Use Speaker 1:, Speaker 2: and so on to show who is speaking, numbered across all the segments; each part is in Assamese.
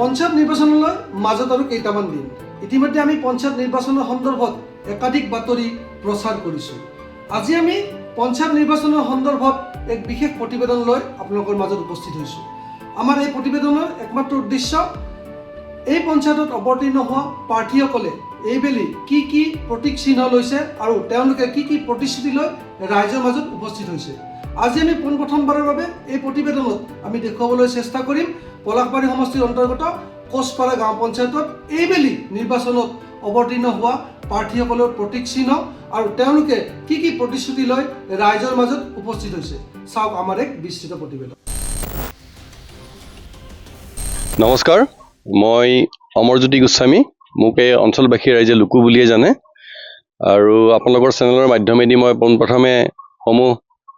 Speaker 1: পঞ্চায়ত নিৰ্বাচনলৈ মাজত আৰু কেইটামান দিন ইতিমধ্যে আমি পঞ্চায়ত নিৰ্বাচনৰ সন্দৰ্ভত একাধিক বাতৰি প্ৰচাৰ কৰিছোঁ। আজি আমি পঞ্চায়ত নিৰ্বাচনৰ সন্দৰ্ভত এক বিশেষ প্ৰতিবেদন লৈ আপোনালোকৰ মাজত উপস্থিত হৈছোঁ। আমাৰ এই প্ৰতিবেদনৰ একমাত্ৰ উদ্দেশ্য এই পঞ্চায়তত অৱতীৰ্ণ হোৱা প্ৰাৰ্থীসকলে এইবেলি কি কি প্ৰতীক চিহ্ন লৈছে আৰু তেওঁলোকে কি কি প্ৰতিশ্ৰুতি লৈ ৰাইজৰ মাজত উপস্থিত হৈছে। আজি আমি পোনপ্ৰথমবাৰৰ বাবে এই প্ৰতিবেদনত আমি দেখুৱাবলৈ চেষ্টা কৰিম পলাশবাৰী সমষ্টিৰ অন্তৰ্গত কোচপাৰা গাঁও পঞ্চায়তত এইবেলি নিৰ্বাচনত অৱতীৰ্ণ হোৱা প্ৰাৰ্থীসকলৰ প্ৰতীক চিহ্ন আৰু তেওঁলোকে কি কি প্ৰতিশ্ৰুতি লৈ ৰাইজৰ মাজত উপস্থিত হৈছে। চাওক আমাৰ এক বিস্তৃত প্ৰতিবেদন।
Speaker 2: নমস্কাৰ, মই অমৰজ্যোতি গোস্বামী। মোক এই অঞ্চলবাসী ৰাইজে লুকু বুলিয়ে জানে আৰু আপোনালোকৰ চেনেলৰ মাধ্যমেদি মই পোনপ্ৰথমে সমূহ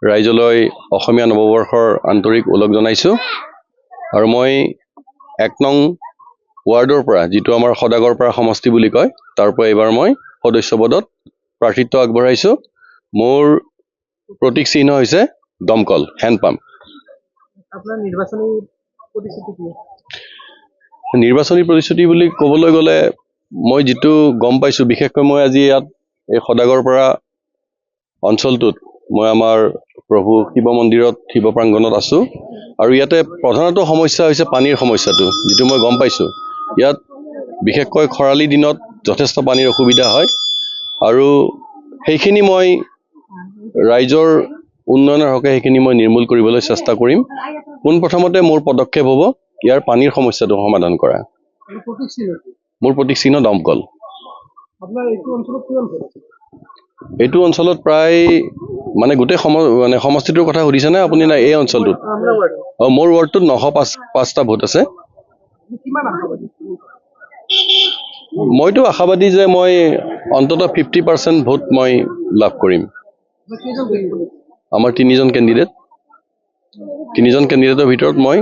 Speaker 2: ৰাইজলৈ অসমীয়া নৱবৰ্ষৰ আন্তৰিক ওলগ জনাইছোঁ। আৰু মই ১ নং ৱাৰ্ডৰ পৰা, যিটো আমাৰ সদাগৰ পৰা সমষ্টি বুলি কয়, তাৰ পৰা এইবাৰ মই সদস্য পদত প্ৰাৰ্থিত্ব আগবঢ়াইছোঁ। মোৰ প্ৰতীক চিহ্ন হৈছে দমকল, হেণ্ডপাম্প।
Speaker 1: আপোনাৰ নিৰ্বাচনী প্ৰতিশ্ৰুতি কি?
Speaker 2: নিৰ্বাচনী প্ৰতিশ্ৰুতি বুলি ক'বলৈ গ'লে মই যিটো গম পাইছোঁ, বিশেষকৈ মই আজি ইয়াত এই সদাগৰ পৰা অঞ্চলটোত মই আমাৰ প্ৰভু শিৱ মন্দিৰত, শিৱ প্ৰাংগণত আছোঁ আৰু ইয়াতে প্ৰধানত সমস্যা হৈছে পানীৰ সমস্যাটো, যিটো মই গম পাইছোঁ। ইয়াত বিশেষকৈ খৰালি দিনত যথেষ্ট পানীৰ অসুবিধা হয় আৰু সেইখিনি মই ৰাইজৰ উন্নয়নৰ হকে সেইখিনি মই নিৰ্মূল কৰিবলৈ চেষ্টা কৰিম। পোনপ্ৰথমতে মোৰ পদক্ষেপ হ'ব ইয়াৰ পানীৰ সমস্যাটো সমাধান কৰা। মোৰ প্ৰতীক চিহ্ন দমকল। এইটো অঞ্চলত প্ৰায় গোটেই সমষ্টিটোৰ কথা সুধিছেনে আপুনি, নাই এই অঞ্চলটোত? মোৰ ৱাৰ্ডটোত ৯০৫টা ভোট আছে। মইতো আশাবাদী যে মই অন্ততঃ 50% ভোট মই লাভ কৰিম। আমাৰ তিনিজন কেণ্ডিডেটৰ ভিতৰত মই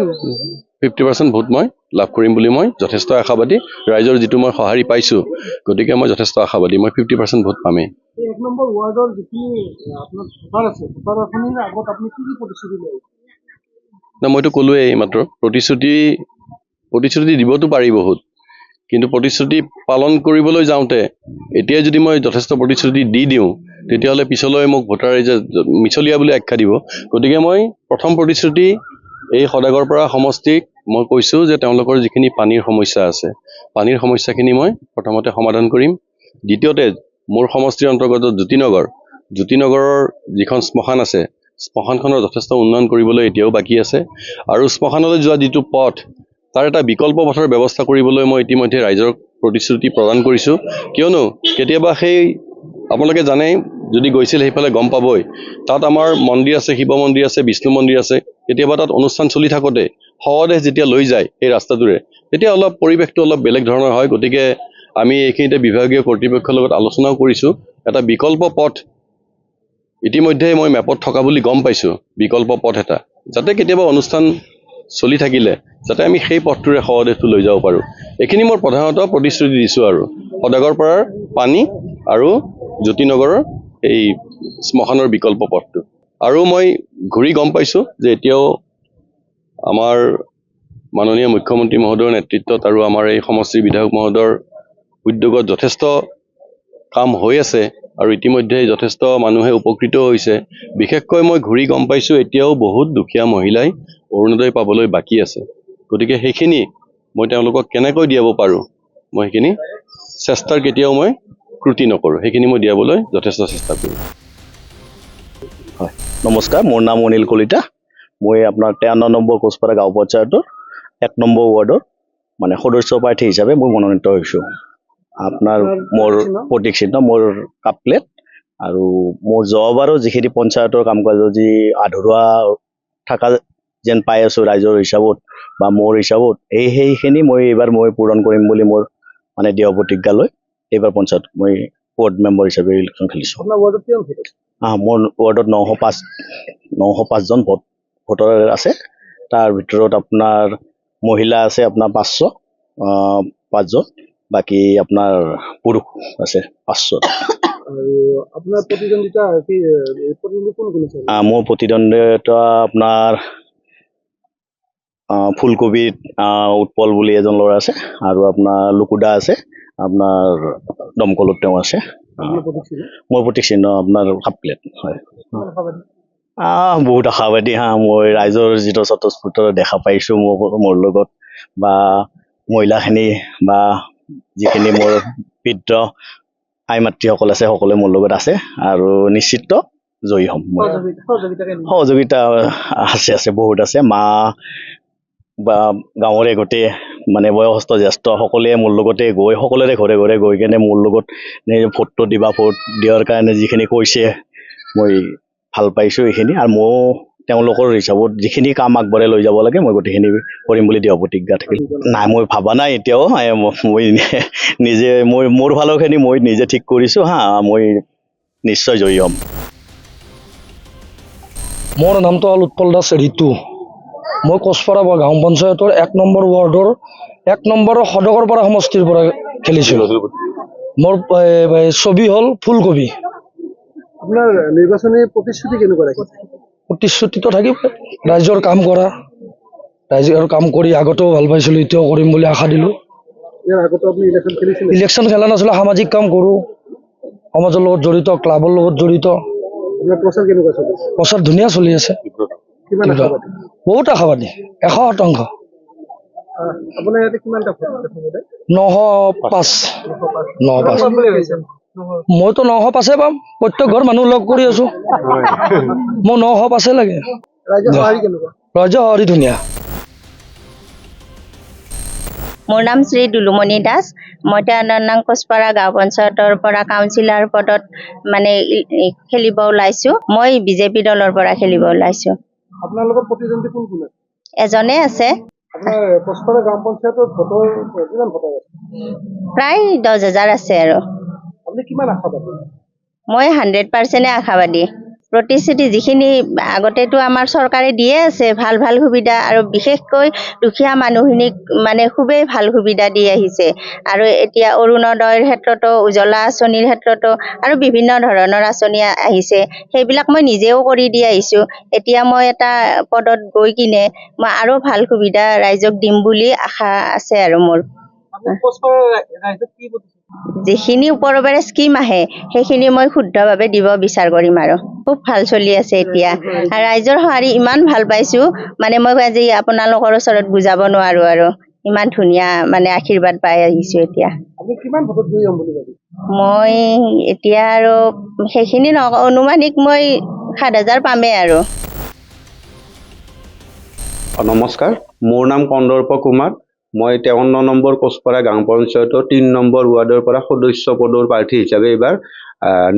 Speaker 2: 50% ভোট মই লাভ কৰিম বুলি মই যথেষ্ট আশাবাদী। ৰাইজৰ যিটো মই সঁহাৰি পাইছোঁ, গতিকে মই যথেষ্ট আশাবাদী, মই 50% ভোট পামেই। মইতো ক'লোৱেই এইমাত্ৰ, প্ৰতিশ্ৰুতি দিবতো পাৰি বহুত, কিন্তু প্ৰতিশ্ৰুতি পালন কৰিবলৈ যাওঁতে এতিয়াই যদি মই যথেষ্ট প্ৰতিশ্ৰুতি দি দিওঁ, তেতিয়াহ'লে পিছলৈ মোক ভোটাৰ ৰাইজে মিছলীয়া বুলি আখ্যা দিব। গতিকে মই প্ৰথম প্ৰতিশ্ৰুতি এই সদাগৰ পৰা সমষ্টিক মই কৈছোঁ যে তেওঁলোকৰ যিখিনি পানীৰ সমস্যা আছে, পানীৰ সমস্যাখিনি মই প্ৰথমতে সমাধান কৰিম। দ্বিতীয়তে, মোৰ সমষ্টিৰ অন্তৰ্গত জ্যোতিনগৰৰ যিখন শ্মশান আছে, শ্মশানখনৰ যথেষ্ট উন্নয়ন কৰিবলৈ এতিয়াও বাকী আছে আৰু শ্মশানলৈ যোৱা যিটো পথ, তাৰ এটা বিকল্প পথৰ ব্যৱস্থা কৰিবলৈ মই ইতিমধ্যে ৰাইজৰ প্ৰতিশ্ৰুতি প্ৰদান কৰিছোঁ। কিয়নো কেতিয়াবা আপোনালোকে জানেই, যদি গৈছিল সেইফালে গম পাবই, তাত আমাৰ মন্দিৰ আছে, শিৱ মন্দিৰ আছে, বিষ্ণু মন্দিৰ আছে। কেতিয়াবা তাত অনুষ্ঠান চলি থাকোঁতে শৱদেহ যেতিয়া লৈ যায় সেই ৰাস্তাটোৰে, তেতিয়া পৰিৱেশটো অলপ বেলেগ ধৰণৰ হয়। গতিকে আমি এইখিনিতে বিভাগীয় কৰ্তৃপক্ষৰ লগত আলোচনাও কৰিছোঁ। এটা বিকল্প পথ ইতিমধ্যে মই মেপত থকা বুলি গম পাইছোঁ, বিকল্প পথ এটা, যাতে কেতিয়াবা অনুষ্ঠান চলি থাকিলে যাতে আমি সেই পথটোৰে শৱদেহটো লৈ যাব পাৰোঁ। এইখিনি মই প্ৰধানত প্ৰতিশ্ৰুতি দিছোঁ। আৰু সদাগৰ পৰাৰ পানী আৰু জ্যোতিনগৰৰ এই শ্মশানৰ বিকল্প পথটো। আৰু মই ঘূৰি গম পাইছোঁ যে এতিয়াও আমাৰ মাননীয় মুখ্যমন্ত্ৰী মহোদয়ৰ নেতৃত্বত আৰু আমাৰ এই সমষ্টিৰ বিধায়ক মহোদয়ৰ উদ্যোগত যথেষ্ট কাম হৈ আছে আৰু ইতিমধ্যে যথেষ্ট মানুহে উপকৃত হৈছে। বিশেষকৈ মই ঘূৰি গম পাইছোঁ এতিয়াও বহুত দুখীয়া মহিলাই অৰুণোদয় পাবলৈ বাকী আছে। গতিকে সেইখিনি মই তেওঁলোকক কেনেকৈ দিয়াব পাৰোঁ, মই সেইখিনি চেষ্টাৰ কেতিয়াও মই ত্ৰুটি নকৰোঁ, সেইখিনি মই দিয়াবলৈ যথেষ্ট চেষ্টা কৰিম।
Speaker 3: হয়, নমস্কাৰ, মোৰ নাম অনিল কলিতা। মই আপোনাৰ 53 নম্বৰ কোচপাৰা গাঁও পঞ্চায়তৰ 1 নম্বৰ ৱাৰ্ডৰ সদস্য প্ৰাৰ্থী হিচাপে মই মনোনীত হৈছোঁ। আপোনাৰ মোৰ প্ৰতীক চিহ্ন মোৰ কাপ প্লেট আৰু মোৰ যোৱাবাৰো যিখিনি পঞ্চায়তৰ কাম কাজ যি আধৰুৱা থকা যেন পাই আছোঁ ৰাইজৰ হিচাপত বা মোৰ হিচাপত, সেইখিনি এইবাৰ মই পূৰণ কৰিম বুলি মোৰ দৃঢ় প্ৰতিজ্ঞা লৈ এইবাৰ পঞ্চায়ত মই ৱাৰ্ড মেম্বাৰ হিচাপে ইলেকশ্যন খেলিছোঁ। মোৰ ৱাৰ্ডত 905জন ভোটাৰ আছে। তাৰ ভিতৰত আপোনাৰ মহিলা আছে আপোনাৰ 505জন, বাকী আপোনাৰ পুৰুষ আছে 500। মোৰ প্ৰতিদ্বন্দ্বিতা আপোনাৰ ফুলকবিত উৎপল বুলি এজন ল'ৰা আছে আৰু আপোনাৰ লুকুদা আছে, আপোনাৰ দমকলত তেওঁ আছে। মোৰ প্ৰতীক চিহ্ন আপোনাৰ হাফ প্লেট হয়। বহুত আশাবাদী মই ৰাইজৰ যিটো স্বতঃস্ফূৰ্ত দেখা পাইছোঁ মোৰ লগত, বা মহিলাখিনি বা যিখিনি মোৰ বৃদ্ধ আই মাতৃসকল আছে সকলোৱে মোৰ লগত আছে আৰু নিশ্চিত জয়ী হ'ম। সহযোগিতা আছে বহুত আছে। মা বা গাঁৱৰে গোটেই মানে বয়সস্থ জ্যেষ্ঠ সকলোৱে মোৰ লগতে গৈ সকলোৰে ঘৰে ঘৰে গৈ কেনে মোৰ লগত ভোটটো দিবা, ভোট দিয়াৰ কাৰণে যিখিনি কৈছে মই ভাল পাইছোঁ এইখিনি, আৰু ময়ো তেওঁলোকৰ হিচাপত যিখিনি কাম আগবঢ়াই লৈ যাব লাগে মই গোটেইখিনি কৰিম বুলি দিয়া প্ৰতিজ্ঞা থাকিল। নাই, মই ভবা নাই এতিয়াও। মই নিজে মোৰ ভালৰখিনি মই নিজে ঠিক কৰিছোঁ মই নিশ্চয় জয়ী হ'ম।
Speaker 4: মোৰ নামটো হ'ল উৎপল দাস ঋতু। মই কোচপাৰা গাঁও পঞ্চায়তৰ 1 নম্বৰ ৱাৰ্ডৰ 1 নম্বৰ সদকৰ পৰা সমষ্টিৰ পৰা খেলিছিলোঁ। মোৰ ছবি হ'ল ফুলকবি।
Speaker 1: আপোনাৰ নিৰ্বাচনী প্ৰতিশ্ৰুতি কেনেকুৱা ৰাখিছে?
Speaker 4: প্ৰতিশ্ৰুতিটো থাকিব, ৰাইজৰ কাম কৰা, ৰাইজৰ কাম কৰি আগতেও ভাল পাইছিলোঁ, এতিয়াও কৰিম বুলি আশা দিলোঁ।
Speaker 1: ইয়াৰ আগতে আপুনি ইলেকশ্যন খেলিছিলে?
Speaker 4: ইলেকশ্যন খেলা নাছিলোঁ, সামাজিক কাম কৰোঁ, সমাজৰ লগত জড়িত, ক্লাবৰ লগত জড়িত।
Speaker 1: আপোনাৰ প্ৰচাৰ কেনেকুৱা চলিছে?
Speaker 4: প্ৰচাৰ ধুনীয়া চলি আছে।
Speaker 1: কিমান আশাবাদী?
Speaker 4: বহুত আশাবাদী, 100%।
Speaker 1: আপোনাৰ ইয়াতে কিমানটা ভোট আছে?
Speaker 4: 905। 905। মইতো 905 পাম, প্ৰত্যেক ঘৰ মানুহ লগ কৰি আছো। মই 905 লাগে।
Speaker 1: ৰাইজৰ সঁহাৰি কেনেকুৱা?
Speaker 4: ৰাইজৰ সঁহাৰি ধুনীয়া।
Speaker 5: মোৰ নাম শ্ৰী দুলুমণি দাস। মই 13 নং কোচপাৰা গাঁও পঞ্চায়তৰ পৰা কাউন্সিলৰ পদত মানে খেলিব ওলাইছোঁ। মই বিজেপি দলৰ পৰা খেলিব ওলাইছোঁ।
Speaker 1: আপোনাৰ লগত প্ৰতিদ্বন্দ্বী কোন কোন আছে?
Speaker 5: এজনে আছে।
Speaker 1: আপোনাৰ কোচপাৰা গাঁও পঞ্চায়তৰ ভোটৰ কিমান ভোটাৰ আছে?
Speaker 5: প্ৰায় 10,000 আছে আৰু।
Speaker 1: আপুনি কিমান আশাবাদী?
Speaker 5: মই 100% আশাবাদী। প্ৰতিশ্ৰুতি যিখিনি আগতেতো আমাৰ চৰকাৰে দিয়ে আছে ভাল ভাল সুবিধা, আৰু বিশেষকৈ দুখীয়া মানুহখিনিক মানে খুবেই ভাল সুবিধা দি আহিছে। আৰু এতিয়া অৰুণোদয়ৰ ক্ষেত্ৰতো, উজ্জ্বলা আঁচনিৰ ক্ষেত্ৰতো আৰু বিভিন্ন ধৰণৰ আঁচনি আহিছে, সেইবিলাক মই নিজেও কৰি দি আহিছোঁ। এতিয়া মই এটা পদত গৈ কিনে মই আৰু ভাল সুবিধা ৰাইজক দিম বুলি আশা আছে আৰু মোৰ। যিখিনি ওপৰৰ পৰা স্কিম আহে সেইখিনি মই শুদ্ধভাৱে দিব বিচাৰ কৰিম আৰু। খুব ভাল চলি আছে এতিয়া। ৰাইজৰ সঁহাৰি ইমান ভাল পাইছোঁ, মানে মই আজি আপোনালোকৰ ওচৰত বুজাব নোৱাৰোঁ আৰু। ইমান ধুনীয়া মানে আশীৰ্বাদ পাই আহিছোঁ এতিয়া।
Speaker 1: আপুনি কিমান ভোটত জয়ী হ'ম বুলি ভাবিছে?
Speaker 5: মই এতিয়া আৰু সেইখিনি অনুমানিক মই 7,000 পামেই আৰু।
Speaker 6: নমস্কাৰ, মোৰ নাম কন্দৰ্প কুমাৰ। মই 53 নম্বৰ কোচপাৰা গাঁও পঞ্চায়তৰ 3 নম্বৰ ৱাৰ্ডৰ পৰা সদস্য পদৰ প্ৰাৰ্থী হিচাপে এইবাৰ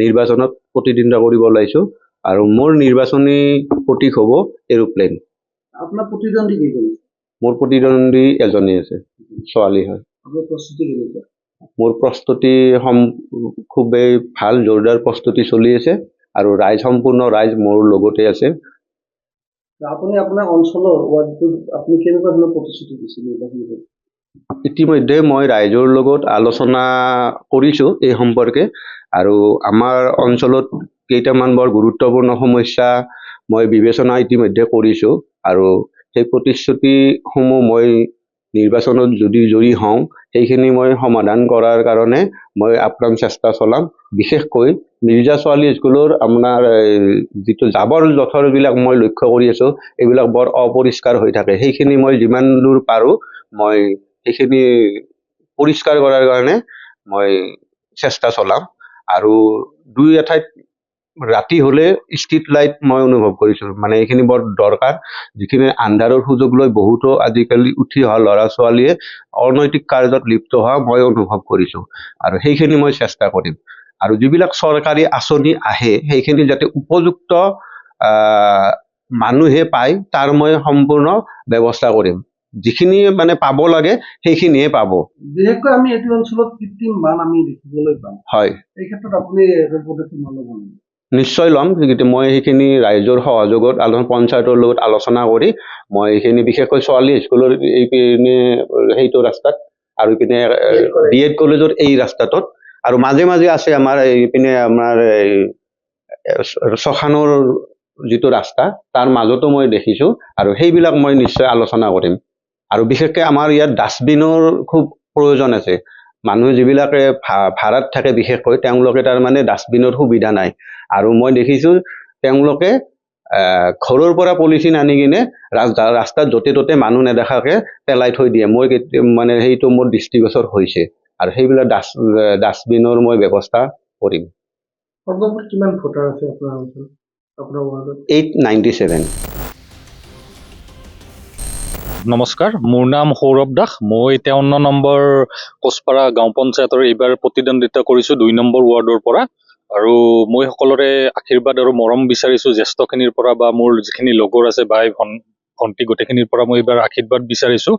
Speaker 6: নিৰ্বাচনত প্ৰতিদ্বন্দ্বিতা কৰিব ওলাইছোঁ, আৰু মোৰ নিৰ্বাচনী প্ৰতীক হ'ব এৰোপ্লেন।
Speaker 1: আপোনাৰ প্ৰতিদ্বন্দ্বী কেইজন?
Speaker 6: মোৰ প্ৰতিদ্বন্দ্বী এজনী আছে, ছোৱালী হয়।
Speaker 1: আপোনাৰ প্ৰস্তুতি কেনেকুৱা?
Speaker 6: মোৰ প্ৰস্তুতি খুবেই ভাল, জোৰদাৰ প্ৰস্তুতি চলি আছে, আৰু সম্পূৰ্ণ ৰাইজ মোৰ লগতে আছে।
Speaker 1: আপুনি আপোনাৰ অঞ্চলৰ ৱাৰ্ডটোত আপুনি কেনেকুৱা ধৰণৰ প্ৰতিশ্ৰুতি দিছে নিৰ্বাচনী?
Speaker 6: ইতিমধ্যে মই ৰাইজৰ লগত আলোচনা কৰিছোঁ এই সম্পৰ্কে, আৰু আমাৰ অঞ্চলত কেইটামান বৰ গুৰুত্বপূৰ্ণ সমস্যা মই বিবেচনা ইতিমধ্যে কৰিছোঁ, আৰু সেই প্ৰতিশ্ৰুতিসমূহ মই নিৰ্বাচনত যদি জয়ী হওঁ সেইখিনি মই সমাধান কৰাৰ কাৰণে মই আপ্ৰাণ চেষ্টা চলাম। বিশেষকৈ মিৰ্জা ছোৱালী স্কুলৰ আপোনাৰ যিটো জাবৰ জোঁথৰবিলাক মই লক্ষ্য কৰি আছোঁ, এইবিলাক বৰ অপৰিষ্কাৰ হৈ থাকে। সেইখিনি মই যিমান দূৰ পাৰোঁ মই সেইখিনি পৰিষ্কাৰ কৰাৰ কাৰণে মই চেষ্টা চলাম। আৰু দুই এঠাইত ৰাতি হ'লে ষ্ট্ৰীট লাইট মই অনুভৱ কৰিছোঁ, মানে এইখিনি বৰ দৰকাৰ। যিখিনি আন্ধাৰৰ সুযোগ লৈ বহুতো আজিকালি উঠি অহা ল'ৰা ছোৱালীয়ে অনৈতিক কাৰ্যত লিপ্ত হোৱা মই অনুভৱ কৰিছোঁ, আৰু সেইখিনি মই চেষ্টা কৰিম। আৰু যিবিলাক চৰকাৰী আঁচনি আহে সেইখিনি যাতে উপযুক্ত মানুহে পায় তাৰ মই সম্পূৰ্ণ ব্যৱস্থা কৰিম। যিখিনি মানে পাব লাগে সেইখিনিয়ে পাব।
Speaker 1: বিশেষকৈ আমি এইটো অঞ্চলত কৃত্ৰিম বান আমি দেখিবলৈ পাওঁ।
Speaker 6: হয়,
Speaker 1: এই ক্ষেত্ৰত আপুনি পদক্ষেপ নল'ব নেকি?
Speaker 6: নিশ্চয় ল'ম। মই সেইখিনি ৰাইজৰ সহযোগত পঞ্চায়তৰ লগত আলোচনা কৰি মই এইখিনি বিশেষকৈ ছোৱালী স্কুলৰ এইপিনে সেইটো ৰাস্তাত, আৰু ইপিনে BEd কলেজৰ এই ৰাস্তাটোত, আৰু মাজে মাজে আছে আমাৰ এইপিনে আমাৰ শ্মশানৰ যিটো ৰাস্তা তাৰ মাজতো মই দেখিছোঁ আৰু সেইবিলাক মই নিশ্চয় আলোচনা কৰিম আৰু বিশেষকৈ আমাৰ ইয়াত ডাষ্টবিনৰ খুব প্ৰয়োজন আছে মানুহ যিবিলাকে ভাড়াত থাকে বিশেষকৈ তেওঁলোকে তাৰমানে ডাষ্টবিনৰ সুবিধা নাই আৰু মই দেখিছোঁ তেওঁলোকে ঘৰৰ পৰা পলিথিন আনি কিনে ৰাস্তাত য'তে ত'তে মানুহ নেদেখাকৈ পেলাই থৈ দিয়ে মই মানে সেইটো মোৰ দৃষ্টিগোচৰ হৈছে আৰু সেইবিলাক ডাষ্টবিনৰ মই ব্যৱস্থা কৰিম
Speaker 1: সৰ্বমুঠ কিমান ভোটাৰ আছে আপোনাৰ অঞ্চলত আপোনাৰ ৱাৰ্ডত
Speaker 6: 897
Speaker 7: নমস্কাৰ মোৰ নাম সৌৰভ দাস মই 53 নম্বৰ কোচপাৰা গাঁও পঞ্চায়তৰ এইবাৰ প্ৰতিদ্বন্দ্বিতা কৰিছোঁ 2 নম্বৰ ৱাৰ্ডৰ পৰা আৰু মই সকলোৰে আশীৰ্বাদ আৰু মৰম বিচাৰিছোঁ জ্যেষ্ঠখিনিৰ পৰা বা মোৰ যিখিনি লগৰ আছে বাই ভণ্টি গোটেইখিনিৰ পৰা মই এইবাৰ আশীৰ্বাদ বিচাৰিছোঁ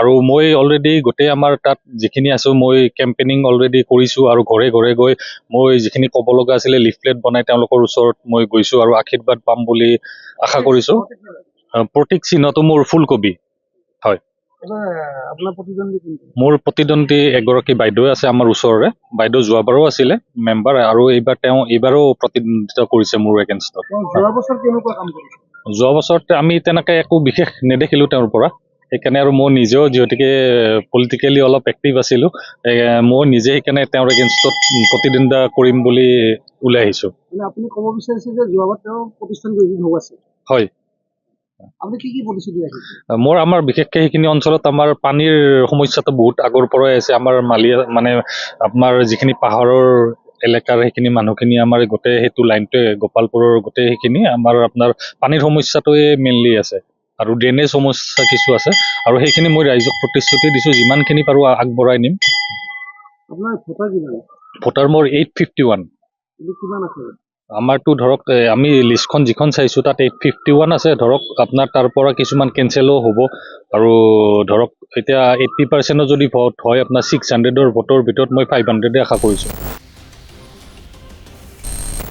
Speaker 7: আৰু মই অলৰেডি গোটেই আমাৰ তাত যিখিনি আছোঁ মই কেম্পেইনিং অলৰেডি কৰিছোঁ আৰু ঘৰে ঘৰে গৈ মই যিখিনি ক'ব লগা আছিলে লিফলেট বনাই তেওঁলোকৰ ওচৰত মই গৈছোঁ আৰু আশীৰ্বাদ পাম বুলি আশা কৰিছোঁ প্ৰতীক চিহ্নটো মোৰ ফুলকবি হয় মোৰ প্ৰতিদ্বন্দ্বী এগৰাকী বাইদেউ আছে আমাৰ ওচৰৰে বাইদেউ যোৱাবাৰো আছিলে মেম্বাৰ আৰু এইবাৰো প্ৰতিদ্বন্দ্বিতা কৰিছে মোৰ এগেইনষ্টত যোৱা বছৰত আমি তেনেকৈ একো বিশেষ নেদেখিলোঁ তেওঁৰ পৰা সেইকাৰণে আৰু মই নিজেও যিহেতুকে পলিটিকেলি অলপ এক্টিভ আছিলোঁ মই নিজে সেইকাৰণে তেওঁৰ এগেইনষ্টত প্ৰতিদ্বন্দ্বিতা কৰিম বুলি ওলাই আহিছোঁ
Speaker 1: আপুনি ক'ব বিচাৰিছে যে যোৱাবাৰ তেওঁ প্ৰতিষ্ঠান গঢ়ি আছে
Speaker 7: হয়
Speaker 1: আপুনি কি প্ৰতিশ্ৰুতি ৰাখিছে
Speaker 7: আমাৰ বিশেষকৈ সেইখিনি অঞ্চলত আমাৰ পানীৰ সমস্যাটো বহুত আগৰ পৰাই আছে আমাৰ মানে আপোনাৰ যিখিনি পাহাৰৰ এলেকাৰ সেইখিনি মানুহখিনি আমাৰ গোটেই সেইটো লাইনটোৱে গোপালপুৰৰ গোটেই সেইখিনি আমাৰ আপোনাৰ পানীৰ সমস্যাটোৱে মেইনলি আছে আৰু ড্ৰেইনেজ সমস্যা কিছু আছে আৰু সেইখিনি মই ৰাইজক প্ৰতিশ্ৰুতি দিছোঁ যিমানখিনি পাৰোঁ আগবঢ়াই নিম
Speaker 1: আপোনাৰ ভোটাৰ কিমান
Speaker 7: ভোটাৰ মোৰ 851
Speaker 1: কিমান আছে
Speaker 7: আমাৰতো ধৰক আমি লিষ্টখন যিখন চাইছোঁ তাত 851 আছে ধৰক আপোনাৰ তাৰ পৰা কিছুমান কেঞ্চেলো হ'ব আৰু ধৰক এতিয়া 80% যদি ভোট হয় আপোনাৰ 600ৰ ভোটৰ ভিতৰত মই 500 আশা কৰিছোঁ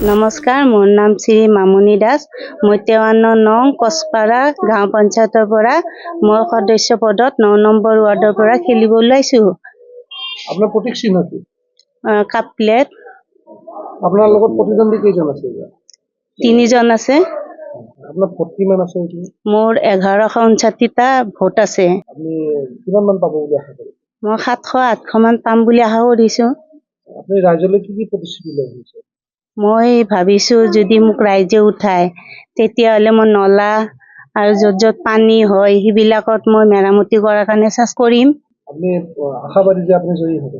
Speaker 5: নমস্কাৰ মোৰ নাম শ্ৰী মামনি দাস মই 53 নং কচপাৰা গাঁও পঞ্চায়তৰ পৰা মই সদস্য পদত 9 নম্বৰ ৱাৰ্ডৰ পৰা খেলিব ওলাইছোঁ
Speaker 1: আপোনাৰ প্ৰতীক চিহ্ন কি
Speaker 5: কাপ প্লেট
Speaker 1: আপোনাৰ লগত প্ৰতিদ্বন্দ্বী কেইজন আছে
Speaker 5: 3 জন আছে
Speaker 1: আপোনাৰ ভোট কিমান আছে
Speaker 5: মোৰ 1159টা ভোট আছে
Speaker 1: আপুনি কিমান মান পাব বুলি আশা কৰে
Speaker 5: মই 700-800 মান পাম বুলি আশা কৰিছোঁ
Speaker 1: আপুনি ৰাইজলৈ কি প্ৰতিশ্ৰুতি লৈ আহিছে
Speaker 5: মই ভাবিছোঁ যদি মোক ৰাইজে উঠায় তেতিয়াহ'লে মই নলা আৰু য'ত য'ত পানী হয় সেইবিলাকত মই মেৰামতি কৰাৰ কাৰণে চেষ্টা কৰিম
Speaker 1: আপুনি আশাবাদী যে আপুনি জয়ী হ'ব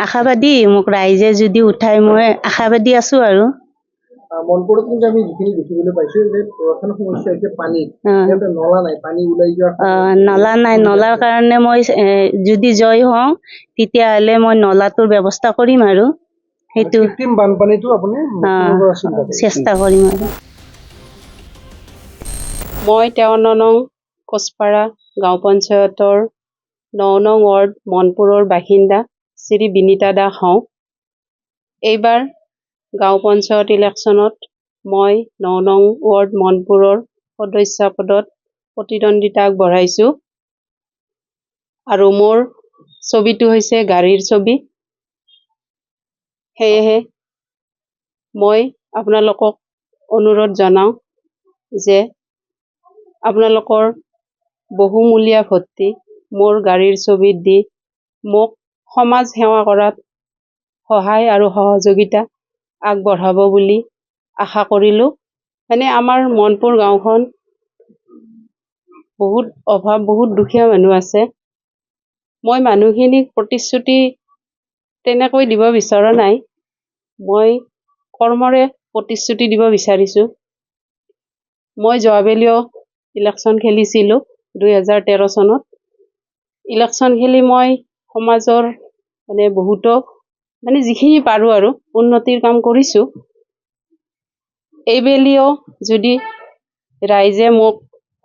Speaker 5: আশাবাদী মোক ৰাইজে যদি উঠায় মই আশাবাদী আছোঁ আৰু
Speaker 1: মনপুৰত কিন্তু আমি যিখিনি দেখিবলৈ পাইছোঁ যে প্ৰধান সমস্যা হৈছে পানী নলা নাই পানী ওলাই যোৱা
Speaker 5: নলা নাই নলাৰ কাৰণে মই যদি জয় হওঁ তেতিয়াহ'লে মই নলাটোৰ ব্যৱস্থা কৰিম আৰু সেইটো
Speaker 1: কৃত্ৰিম বানপানীটো আপুনি
Speaker 5: চেষ্টা কৰিম আৰু
Speaker 8: মই 53 নং কোচপাৰা গাঁও পঞ্চায়তৰ 9 নং ৱাৰ্ড মনপুৰৰ বাসিন্দা শ্ৰী বিনীতা দাস হওঁ এইবাৰ গাঁও পঞ্চায়ত ইলেকশ্যনত মই 9 নং ৱাৰ্ড মনপুৰৰ সদস্য পদত প্ৰতিদ্বন্দ্বিতা আগবঢ়াইছোঁ আৰু মোৰ ছবিটো হৈছে গাড়ীৰ ছবি সেয়েহে মই আপোনালোকক অনুৰোধ জনাওঁ যে আপোনালোকৰ বহুমূলীয়া ভোটটি মোৰ গাড়ীৰ ছবিত দি মোক সমাজ সেৱা কৰাত সহায় আৰু সহযোগিতা আগবঢ়াব বুলি আশা কৰিলোঁ মানে আমাৰ মনপুৰ গাঁওখন বহুত অভাৱ বহুত দুখীয়া মানুহ আছে মই মানুহখিনিক প্ৰতিশ্ৰুতি তেনেকৈ দিব বিচৰা নাই মই কৰ্মৰে প্ৰতিশ্ৰুতি দিব বিচাৰিছোঁ মই যোৱাবেলিও ইলেকশ্যন খেলিছিলোঁ 2013 চনত ইলেকশ্যন খেলি মই সমাজৰ মানে বহুতো মানে যিখিনি পাৰোঁ আৰু উন্নতিৰ কাম কৰিছোঁ এইবেলিও যদি ৰাইজে মোক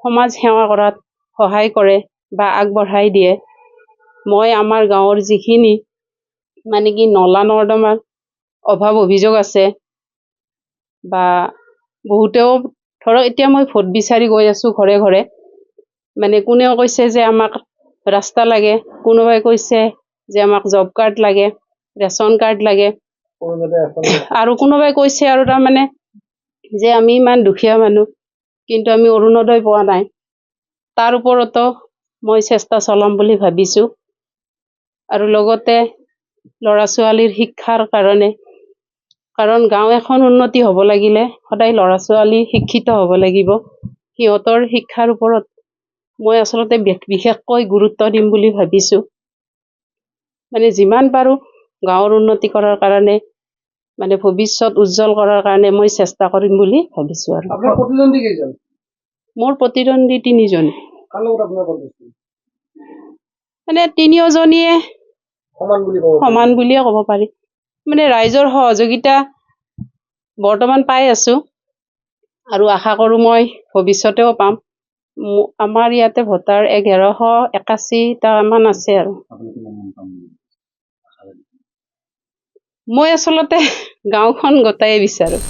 Speaker 8: সমাজ সেৱা কৰাত সহায় কৰে বা আগবঢ়াই দিয়ে মই আমাৰ গাঁৱৰ যিখিনি মানে কি নলা নৰ্দমাৰ অভাৱ অভিযোগ আছে বা বহুতেও ধৰক এতিয়া মই ভোট বিচাৰি গৈ আছোঁ ঘৰে ঘৰে মানে কোনেও কৈছে যে আমাক ৰাস্তা লাগে কোনোবাই কৈছে যে আমাক জব কাৰ্ড লাগে ৰেচন কাৰ্ড লাগে আৰু কোনোবাই কৈছে আৰু তাৰমানে যে আমি ইমান দুখীয়া মানুহ কিন্তু আমি অৰুণোদয় পোৱা নাই। তাৰ ওপৰতো মই চেষ্টা চলাম বুলি ভাবিছোঁ। আৰু লগতে ল'ৰা ছোৱালীৰ শিক্ষাৰ কাৰণে, কাৰণ গাঁও এখন উন্নতি হ'ব লাগিলে সদায় ল'ৰা ছোৱালী শিক্ষিত হ'ব লাগিব। সিহঁতৰ শিক্ষাৰ ওপৰত মই আচলতে বিশেষকৈ গুৰুত্ব দিম বুলি ভাবিছোঁ। মানে যিমান পাৰোঁ গাঁৱৰ উন্নতি কৰাৰ কাৰণে, মানে ভৱিষ্যত উজ্জ্বল কৰাৰ কাৰণে মই চেষ্টা কৰিম বুলি ভাবিছোঁ। আৰু
Speaker 1: আপোনাৰ প্ৰতিদ্বন্দ্বী কেইজন?
Speaker 8: মোৰ প্ৰতিদ্বন্দ্বী 3জন।
Speaker 1: কাৰ লগত আপোনাৰ কণ্টেষ্ট?
Speaker 8: মানে তিনিওজনীয়ে
Speaker 1: সমান বুলি ক'ব পাৰি।
Speaker 8: সমান বুলিয়ে ক'ব পাৰি। মানে ৰাইজৰ সহযোগিতা বৰ্তমান পাই আছোঁ আৰু আশা কৰোঁ মই ভৱিষ্যতেও পাম। আমাৰ ইয়াতে ভোটাৰ 1181টামান আছে। আৰু মই আচলতে গাঁওখন গোটাই বিচাৰোঁ।